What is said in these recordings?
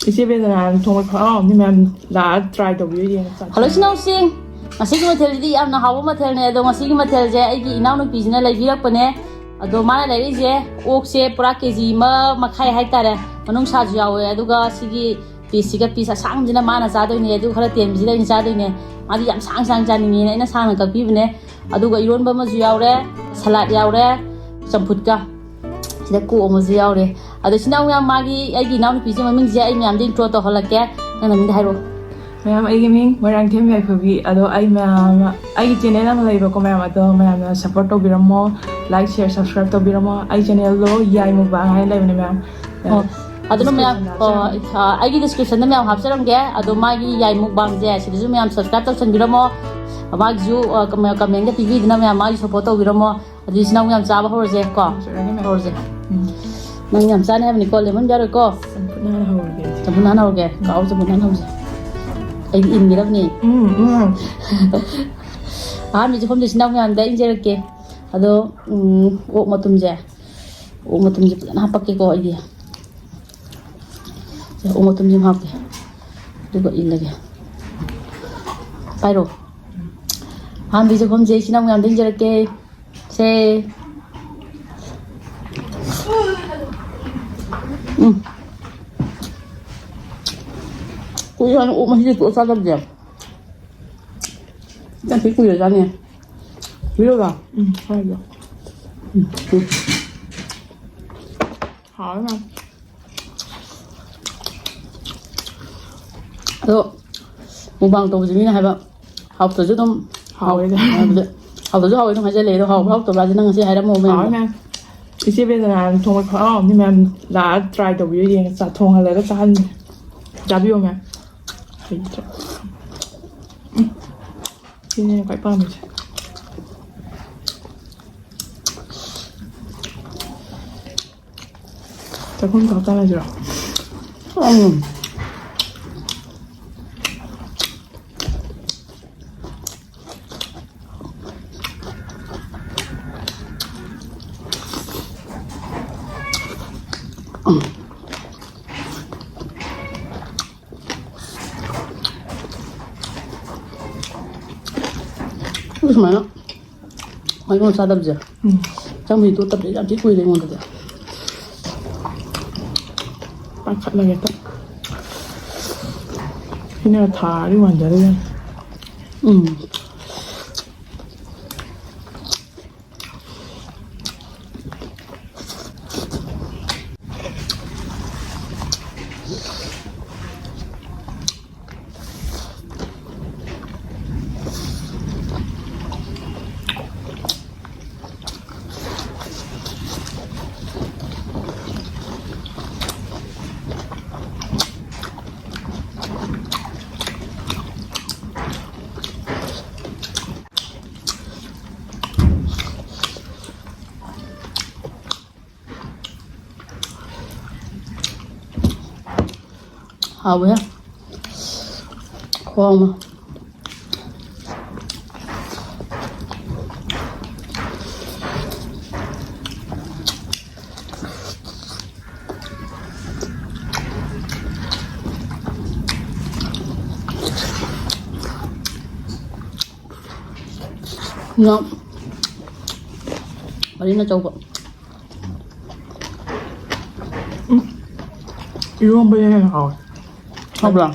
이제 배달한 정말 아니면 나 트라이 더 위에 Hello sinausin masigi matheldi amna hawa mathelne ado masigi mathelje aigi inaunu pijna laibirakpane ado mana lairije okse pura kg ma makhai haitare manung saju yawe aduga sigi pisiga pisa sangjina mana chadoine adu khara temjida in chadoine madi yam sang sang janingi ina sangna kakbibne aduga ironba ma ju yawre salad yawre champhutka sida ko ma ju yawre ado sinau yam magi aigi inaunu piji maming je ai myam ding tro to halake nang naming hairo मैम आई gaming मोरंग थेम याइफबी अदो आई मैम आई channel अमा लेबको मैम अदो मैम सपोर्ट तोबिरमो लाइक शेयर सब्सक्राइब तोबिरमो आई चैनल लो याई मुकबांग हाय लेबने मैम अदो मैम आई डिस्क्रिप्शन मैम हापचरमगे अदो मागी याई मुकबांग जे सिदजु मैम सब्सक्राइब तौसनबिरमो मागजु कमेंट दे पिबिदना मैम मागी सपोर्ट तोबिरमो अदिसना मैम चाबा होरजे को होरजे नंग मैम चाने हबनि को लेमन जारो को चंपुना होरगे गाव चंपुना होरजे ai in mi rabni mi jom dis nang yang da injer ke ado o matum je na pakke ko ai o matum jim hakke dugo in lage pairo mi jom je sinang yang da injer ke se Kuya ano masih itu sadar dia. Tapi kuya jangan. Kuya lah. Ada. Hal lah. Tuh, mukbang tu begini lah, hebat. Học từ trước không? Học từ trước học itu nggak jadi, học từ belajar nggak sih ada mau main. Hal lah. Isi betul thong kalau ni memang dah try tu video yang satu thong hal itu sahal. Jadi om ya. Ini kayak apa macam? Takkan kau tahu aja. Terus mana? Mai mau sadap je. Jangan itu tapi jangan cikgu ini mau tu. Pakat lagi tak. Ini ada thari wajar kan? Hào ya. Khoang mà. Ngon. Bali na coba. Eromba yang hao. Chabda.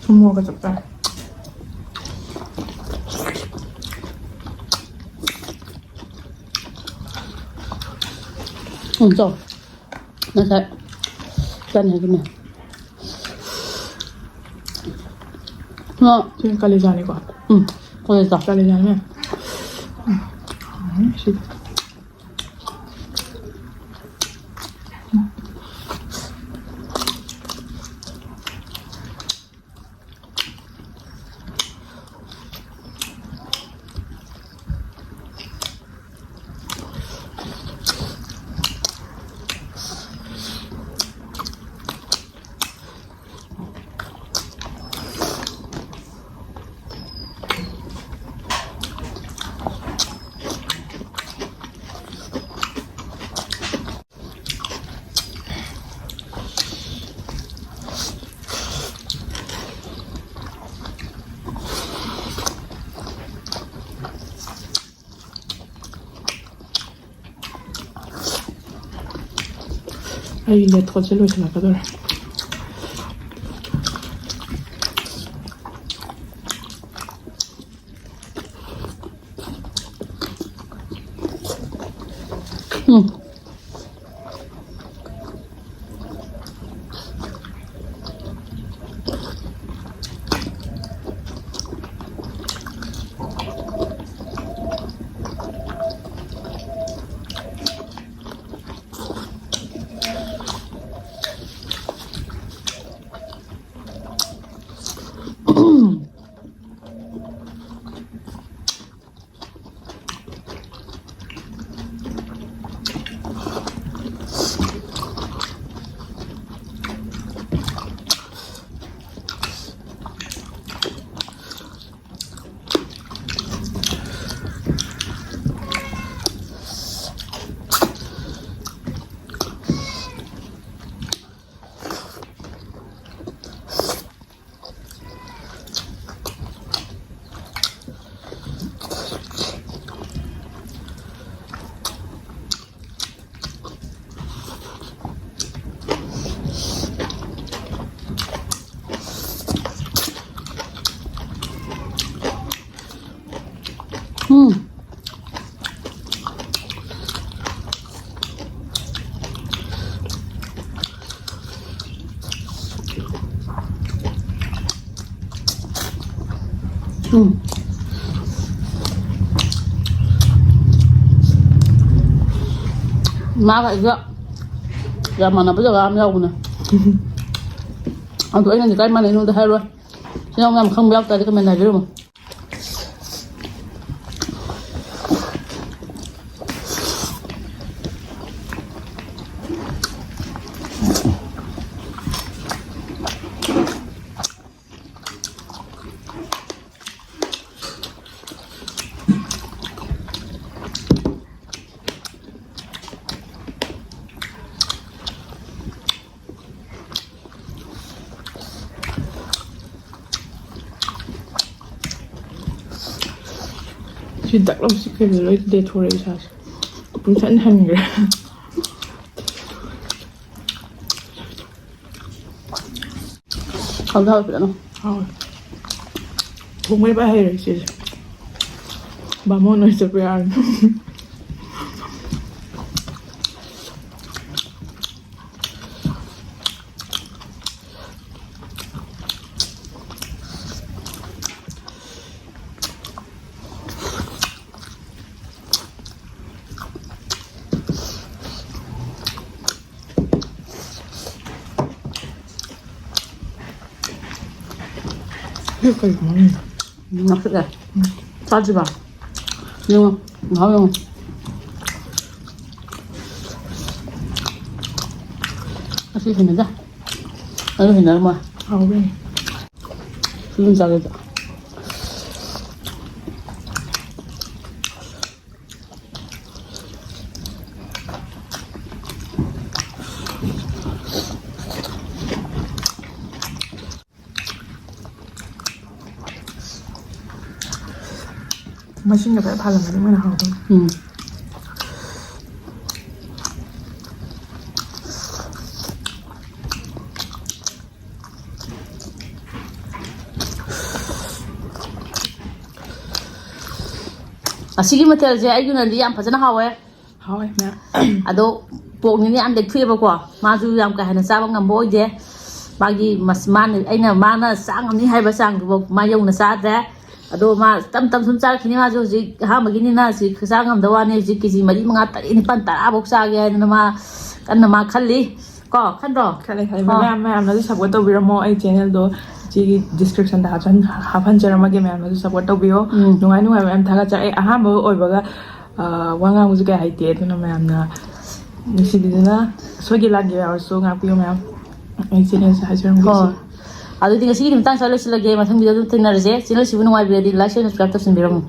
Semua ke Chabda. Rồi. Nó sẽ chân này cái này. Ini kali jani kok. Boleh tak? Kali jani. Sip. ꯑꯩ ꯂꯦꯠꯊꯣꯠꯁꯦ ꯂꯣꯏꯁꯤꯜꯂꯛꯀꯗꯧꯔꯦ Maga juga zaman apa juga am yau na aku ini kai mana ini udah haru sini ngam khang biak tadi ke mana dulu Chị đặt lắm chị kêu lấy để thôi đấy sao cũng sẵn hành rồi không thôi phải không thôi không mấy bà hay rồi chị bà món này sẽ phải ăn 여기까지 먹네. 맛있게. 짜지 마. 이거 나오면 맛있게 생긴다. 아주 괜찮아 뭐. 왜? 지금 짜겠다. 맛있는 게 발라면 얼마나 하고. ꯑꯁꯤꯒꯤ ꯃꯊꯦꯜꯁꯦ ꯑꯩꯒꯤꯅꯗꯤ ꯌꯥꯝ ꯐꯖꯅ ꯍꯥꯎꯋꯦ ꯍꯥꯎꯋꯦ ꯃꯌꯥꯝ ꯑꯗꯣ ꯄꯣꯛꯅꯤꯅ ꯌꯥꯝ ꯂꯦꯛꯊꯣꯛꯑꯦꯕꯀꯣ ꯃꯥꯁꯨ ꯌꯥꯝ ꯀꯥ ꯍꯦꯟꯅ ꯆꯥꯕ ꯉꯝꯕ ꯑꯣꯏꯗꯦ ꯃꯥꯒꯤ ꯃꯥꯅ ꯆꯥꯡꯉꯝꯅꯤ ꯍꯥꯏꯕ ꯆꯥꯡꯗꯨꯐꯥꯎ ꯃꯥ ꯌꯧꯅ ꯆꯥꯗ꯭ꯔꯦ ꯑꯗꯣ ꯃꯥ ꯇꯝ ꯇꯝ ꯁꯨꯝ ꯆꯥꯔꯛꯈꯤꯅꯤ ꯃꯥꯁꯨ ꯍꯧꯖꯤꯛ ꯑꯍꯥꯟꯕꯒꯤꯅꯤꯅ ꯍꯧꯖꯤꯛ ꯆꯥ ꯉꯝꯗꯕ ꯋꯥꯅꯤ ꯍꯧꯖꯤꯛ ꯀꯦꯖꯤ 4, 5, 7, 9, 10ꯐꯥꯎ ꯆꯥꯒꯦ ꯍꯥꯏꯗꯅ ꯃꯥ ꯀꯟꯅ ꯃꯥ ꯈꯜꯂꯤ ꯀꯣ ꯈꯟꯗ꯭ꯔꯣ ꯈꯜꯂꯦ ꯃꯌꯥꯝꯅꯁꯨ ꯁꯞꯄꯣꯔꯠ ꯇꯧꯕꯤꯔꯝꯃꯣ ꯑꯩ ꯆꯦꯅꯦꯜꯗꯣ ꯏꯆꯦꯒꯤ ꯗꯤꯁꯀ꯭ꯔꯤꯞꯁꯟꯗ ꯍꯥꯞꯍꯟꯖꯔꯝꯃꯒꯦ ꯃꯌꯥꯝꯅꯁꯨ ꯁꯞꯄꯣꯔꯠ ꯇꯧꯕꯤꯌꯣ ꯅꯨꯡꯉꯥꯏ ꯃꯌꯥꯝ ꯊꯥꯒꯠꯆꯔꯤ ꯑꯩ ꯑꯍꯥꯟꯕ ꯑꯣꯏꯕꯒ ꯋꯥ ꯉꯥꯡꯕꯁꯨ ꯀꯌꯥ ꯍꯩꯇꯦ ꯑꯗꯨꯅ ꯃꯌꯥꯝꯅ ꯅꯨꯡꯁꯤꯕꯤꯗꯨꯅ ꯁꯣꯏꯒꯤ ꯂꯥꯟꯒꯤ ꯌꯥꯎꯔꯁꯨ ꯉꯥꯛꯄꯤꯌꯨ ꯃꯌꯥꯝ ꯑꯩ ꯆꯦꯅꯦꯜꯁꯦ ꯍꯥꯏꯖꯔꯝꯒꯦ ꯑꯗꯨꯗꯤ ꯉꯁꯤꯒꯤ ꯃꯇꯥꯡ ꯁ꯭ꯋꯥꯏ ꯂꯣꯏꯁꯤꯜꯂꯒꯦ ꯃꯊꯪ ꯚꯤꯗꯤꯑꯣ ꯑꯗꯨꯝ ꯊꯦꯡꯅꯔꯁꯦ ꯆꯦꯅꯦꯜꯁꯤꯕꯨ ꯅꯨꯡꯉꯥꯏꯕꯤꯔꯗꯤ ꯂꯥꯏꯛ ꯁꯦꯌꯔ ꯁꯕꯁꯀ꯭ꯔꯥꯏꯕ ꯇꯧꯁꯤꯟꯕꯤꯔꯝꯃꯨ